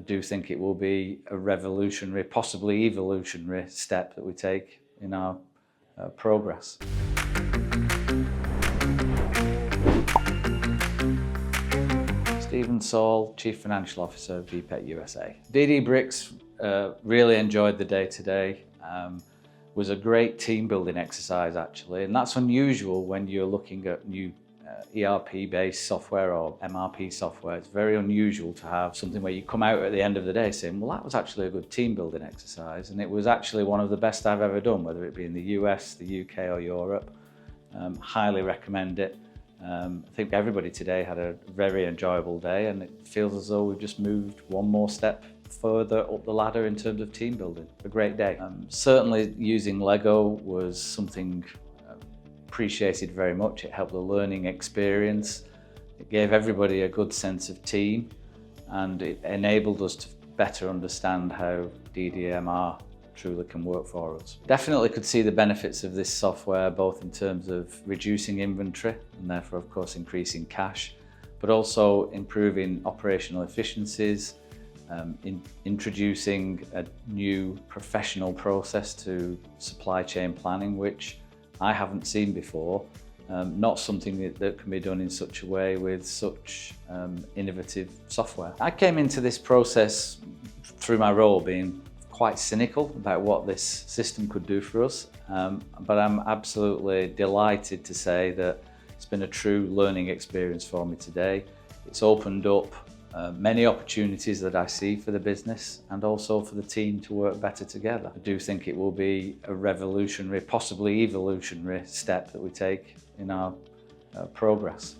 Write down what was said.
do think it will be a revolutionary, possibly evolutionary step that we take in our progress. Saull, Chief Financial Officer, VPET USA. DDBrix really enjoyed the day today. Was a great team building exercise actually, and that's unusual when you're looking at new ERP-based software or MRP software. It's very unusual to have something where you come out at the end of the day saying, well, that was actually a good team building exercise, and it was actually one of the best I've ever done, whether it be in the US, the UK or Europe. Highly recommend it. I think everybody today had a very enjoyable day, and it feels as though we've just moved one more step further up the ladder in terms of team building. A great day. Certainly using Lego was something appreciated very much. It helped the learning experience. It gave everybody a good sense of team, and it enabled us to better understand how DDMR truly can work for us. Definitely could see the benefits of this software, both in terms of reducing inventory and therefore of course increasing cash, but also improving operational efficiencies, introducing a new professional process to supply chain planning, which I haven't seen before. Not something that can be done in such a way with such innovative software. I came into this process through my role being quite cynical about what this system could do for us, but I'm absolutely delighted to say that it's been a true learning experience for me today. It's opened up many opportunities that I see for the business and also for the team to work better together. I do think it will be a revolutionary, possibly evolutionary step that we take in our progress.